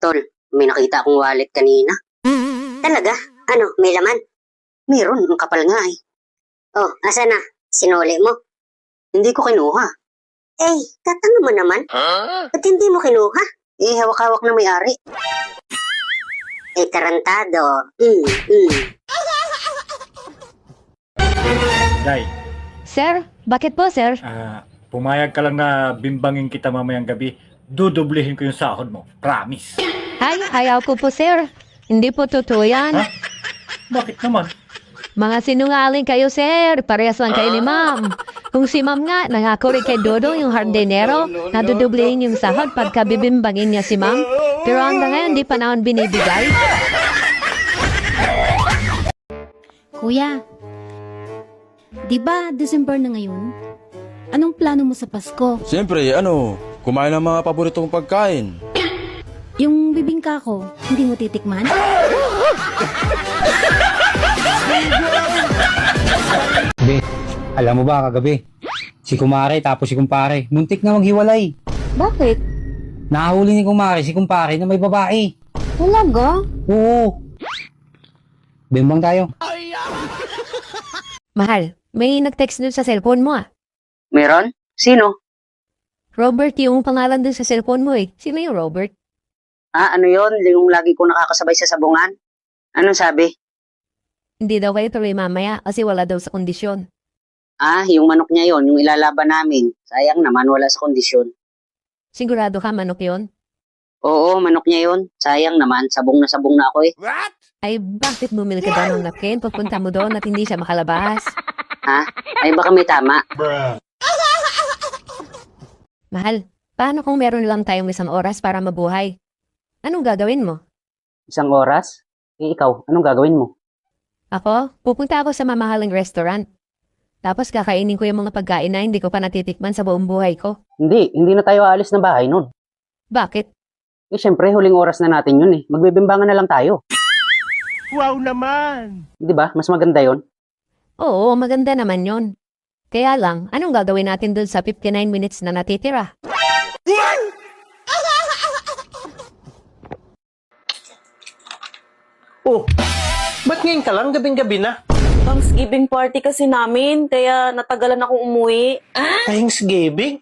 Tol, may nakita akong wallet kanina. Talaga? Ano, may laman? Meron, ang kapal nga eh. Oh, asa na? Sinuli mo? Hindi ko kinuha. Eh, katanga mo naman. Ba't hindi mo kinuha? Eh, hawak-hawak na may-ari. Eh, tarantado. Day, Sir, bakit po, sir? pumayag ka lang na bimbangin kita mamayang gabi. Dudublihin ko yung sahod mo. Promise. Ay, ayaw ko po, sir. Hindi po totoo yan. Ha? Bakit naman? Mga sinungaling kayo, sir. Parehas lang kayo ni ma'am. Kung si ma'am nga, nangako rin kay Dodo yung hardinero, nadudublihin yung sahod pagka bibimbangin niya si ma'am. Pero hanggang ngayon, di pa naman binibigay. Kuya, di ba December na ngayon? Anong plano mo sa Pasko? Siyempre, kumain ng mga paborito kong pagkain. Yung bibingka ko, hindi mo titikman? Be, alam mo ba kagabi? Si Kumare tapos si Kumpare, muntik na maghiwalay. Bakit? Nahuli ni Kumare si Kumpare na may babae. Talaga? Oo. Bimbang tayo. Mahal, may nag-text dun sa cellphone mo ah. Meron? Sino? Robert yung pangalan dun sa cellphone mo eh. Sino yung Robert? Ano yon? Yung lagi ko nakakasabay sa sabungan? Anong sabi? Hindi daw kayo tuloy mamaya kasi wala daw sa kondisyon. Yung manok niya yon, yung ilalaban namin. Sayang naman, wala sa kondisyon. Sigurado ka manok yon? Oo, manok niya yon. Sayang naman, sabong na ako eh. Ay, bakit bumili ka daw ng napkin? Pupunta mo doon at hindi siya makalabas. Ay baka may tama. Mahal, paano kung meron lang tayong 1 oras para mabuhay? Anong gagawin mo? 1 oras? Eh ikaw, anong gagawin mo? Ako, pupunta ako sa mamahaling restaurant. Tapos kakainin ko yung mga pagkain na hindi ko pa natitikman sa buong buhay ko. Hindi na tayo aalis ng bahay nun. Bakit? Eh syempre, huling oras na natin yun eh. Magbibimbangan na lang tayo. Wow naman! Di ba? Mas maganda yon. Oo, maganda naman yon. Kaya lang, anong gagawin natin dun sa 59 minutes na natitira? Oh, ba't ngayon ka lang? Gabing-gabi na. Thanksgiving party kasi namin, kaya natagalan akong umuwi. Thanksgiving?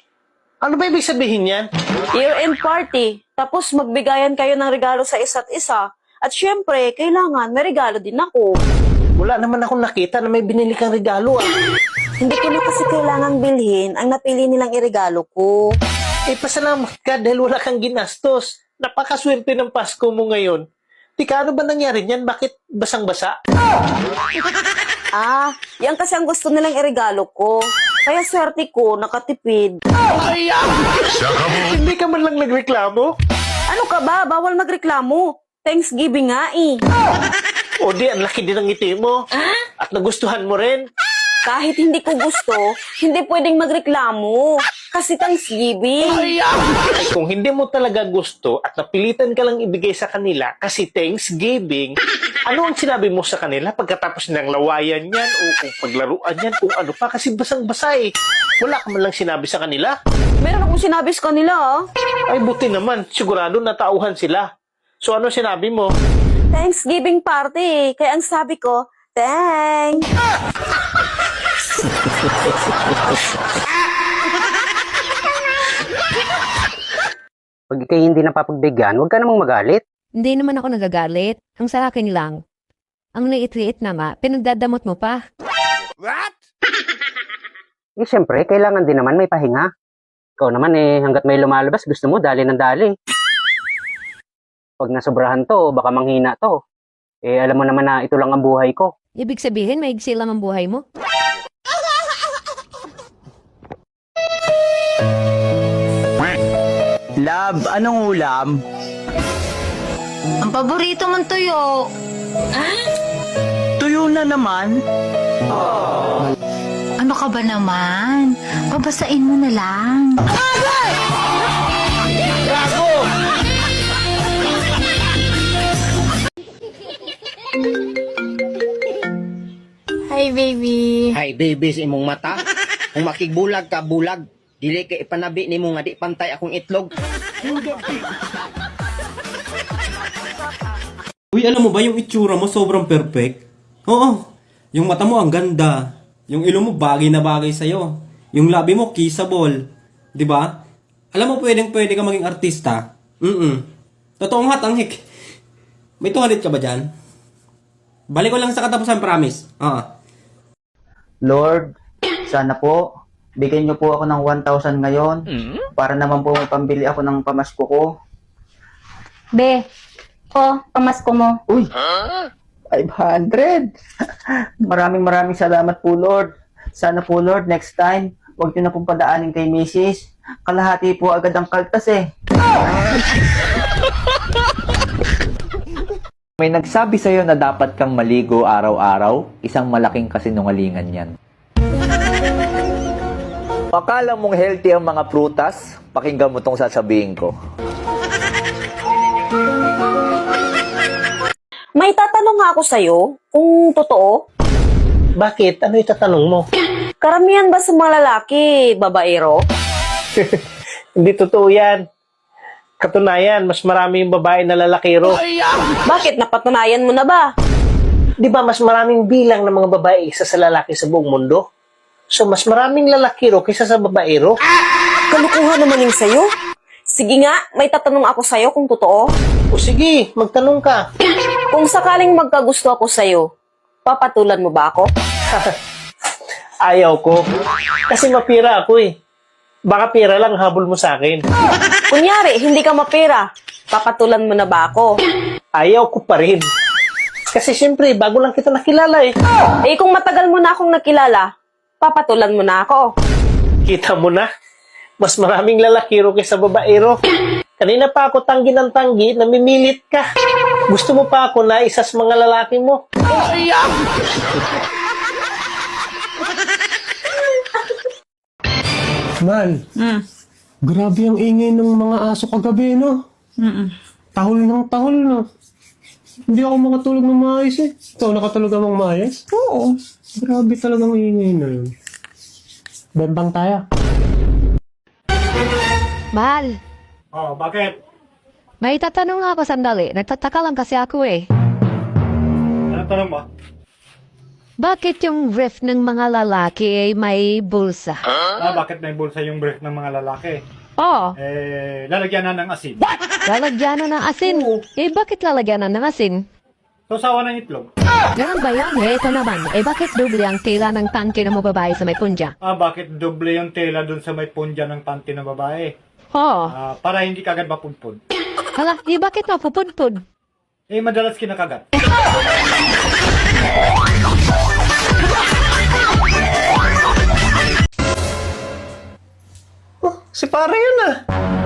Ano ba ibig sabihin yan? Year-end party. Tapos magbigayan kayo ng regalo sa isa't isa. At syempre, kailangan may regalo din ako. Wala naman akong nakita na may binili kang regalo Hindi ko na kasi kailangang bilhin ang napili nilang iregalo ko. Eh, pasalamat ka dahil wala kang ginastos. Napakaswerte ng Pasko mo ngayon. Tika, ano ba nangyari niyan? Bakit basang-basa? Yan kasi ang gusto nilang iregalo ko. Kaya swerte ko, nakatipid. Hindi ka man lang nagreklamo? Ano ka ba? Bawal magreklamo. Thanksgiving nga eh. O di, ang laki din ng ngiti mo. At nagustuhan mo rin. Kahit hindi ko gusto, hindi pwedeng magreklamo. Kasi Thanksgiving. Ay, kung hindi mo talaga gusto at napilitan ka lang ibigay sa kanila kasi Thanksgiving, ano ang sinabi mo sa kanila pagkatapos ng lawayan yan o kung paglaruan yan, kung ano pa, kasi basang-basa eh. Wala ka man lang sinabi sa kanila. Meron akong sinabi sa kanila Ay, buti naman. Sigurado natauhan sila. So, ano sinabi mo? Thanksgiving party. Kaya ang sabi ko, thanks. Pag ikay hindi napapagbigyan, huwag ka namang magalit. Hindi naman ako nagagalit. Ang sa akin lang. Ang liit-liit na nga, pinagdadamot mo pa. Eh syempre, kailangan din naman may pahinga. Ikaw naman hanggat may lumalabas, gusto mo dali ng dali. Pag nasobrahan to, baka manghina to. Eh alam mo naman na ito lang ang buhay ko. Ibig sabihin, maigsi lang ang buhay mo. Love, anong ulam? Ang paborito mong tuyo. Tuyo na naman. Ano ka ba naman? Babasain mo na lang. Hi, baby. Hi, baby, sa imong mata. Kung makigbulag ka, bulag. Dili kay ipanabi nimo nga di pantay akong itlog. Uy, alam mo ba yung itsura mo sobrang perfect? Oo. Yung mata mo ang ganda. Yung ilong mo bagay na bagay sa'yo. Yung labi mo kissable. 'Di ba? Alam mo pwede ka maging artista. Totoo nga, tanghik. May tuwalit ka ba dyan? Balik ko lang sa katapusan, promise. Lord, sana po, bigyan niyo po ako ng 1,000 ngayon para naman po may pambili ako ng pamasko ko. Be, pamasko mo. Uy, 500! Maraming salamat po, Lord. Sana po, Lord, next time, huwag niyo na pong padaanin kay Mrs. Kalahati po agad ang kaltas eh. May nagsabi sa'yo na dapat kang maligo araw-araw, isang malaking kasinungalingan yan. Akala mong healthy ang mga prutas? Pakinggan mo tong sasabihin ko. May tatanong nga ako sa'yo, kung totoo. Bakit? Ano itatanong mo? Karamihan ba sa mga lalaki, babaero? Hindi totoo yan. Katunayan, mas marami yung babae na lalakiro. Bakit? Napatunayan mo na ba? Di ba mas maraming bilang ng mga babae isa sa lalaki sa buong mundo? So, mas maraming lalakiro kaysa sa babaero. Kalukuhan naman yung sa'yo. Sige nga, may tatanong ako sa'yo kung totoo. O sige, magtanong ka. Kung sakaling magkagusto ako sa'yo, papatulan mo ba ako? Ayaw ko. Kasi mapira ako eh. Baka pera lang habol mo sa akin. Kunyari, hindi ka mapera, papatulan mo na ba ako? Ayaw ko pa rin. Kasi siyempre, bago lang kita nakilala eh. Eh kung matagal mo na akong nakilala, papatulan mo na ako. Kita mo na, mas maraming lalakiro kaysa babaero. Kanina pa ako tanggi ng tanggi, namimilit ka. Gusto mo pa ako na isa sa mga lalaki mo? Mal, grabe ang ingay ng mga aso kagabi, no? Tahol ng tahol, no? Hindi ako makatulog ng maayos eh. Ikaw nakatulog namang maayos? Oo. Grabe talagang ingay na yun. Bembang tayo. Mahal, Oh, bakit? may tatanong ako sandali. Nagtataka lang kasi ako eh. Ano tanong mo? Bakit yung ref ng mga lalaki ay may bulsa? Bakit may bulsa yung brief ng mga lalaki? Oh, Lalagyan na ng asin. lalagyan na ng asin. Eh, bakit lalagyan na ng asin? Sasawa ng itlog. Ganun ba yan? Eh, ito naman. Eh, bakit doble ang tela ng panty ng mga babae sa may punja? Bakit doble yung tela dun sa may punja ng panty ng babae? Oh, Para hindi kagad mapudpud. hala, eh, bakit mapupudpud? Madalas kinakagat. Si pare yun ah.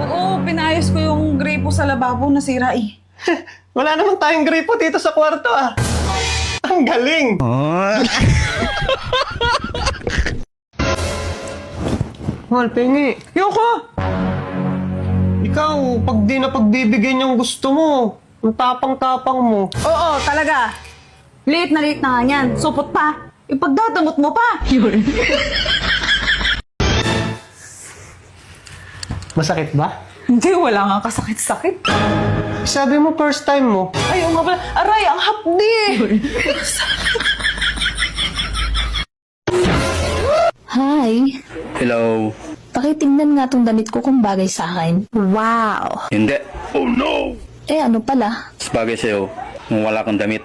Oo, pinayos ko yung gripo sa lababo, nasira eh. Wala naman tayong gripo dito sa kwarto ah. Ang galing! Mahal, pengi. Yoko! Ikaw, pag di na pagbibigyan yung gusto mo, ang tapang-tapang mo. Oo, talaga. Late na nga yan. Supot pa. Ipagdadangot mo pa. Masakit ba? Hindi, wala nga kasakit-sakit. Sabi mo first time mo. Ay, nga pala. Aray, ang hapdi. Hi. Hello. Pakitingnan nga tong damit ko kung bagay sa akin. Wow. Hindi. Oh no! Eh, ano pala? Mas bagay sa'yo kung wala kang damit.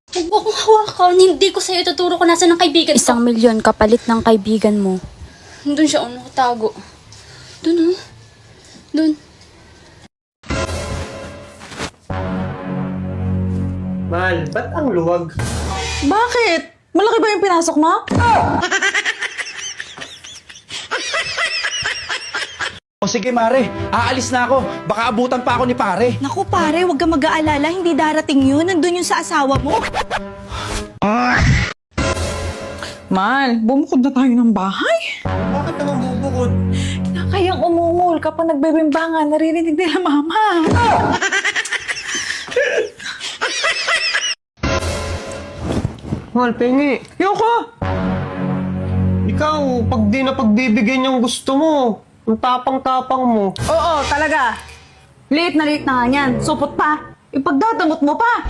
Huwag mo akong hawakan. Hindi ko sa'yo tuturo kung nasa ng kaibigan ko. 1,000,000 kapalit ng kaibigan mo. Doon siya, nakatago. Doon, oh. Doon. Mahal, ba't ang luwag? Bakit? Malaki ba yung pinasok mo? O sige Mare, aalis na ako. Baka abutan pa ako ni pare. Naku pare, huwag kang mag-aalala. Hindi darating yun. Nandun yung sa asawa mo. Mal, bumukod na tayo ng bahay. Bakit naman bubukod? Kayang umungol kapag nagbebembangan, naririnig nila mama. Mahal, pengi. Yoko! Ikaw, pag di na pagbibigyan yung gusto mo, Ang tapang-tapang mo. Oo, talaga. Liit na nga yan. Supot pa. Ipagdadamot mo pa.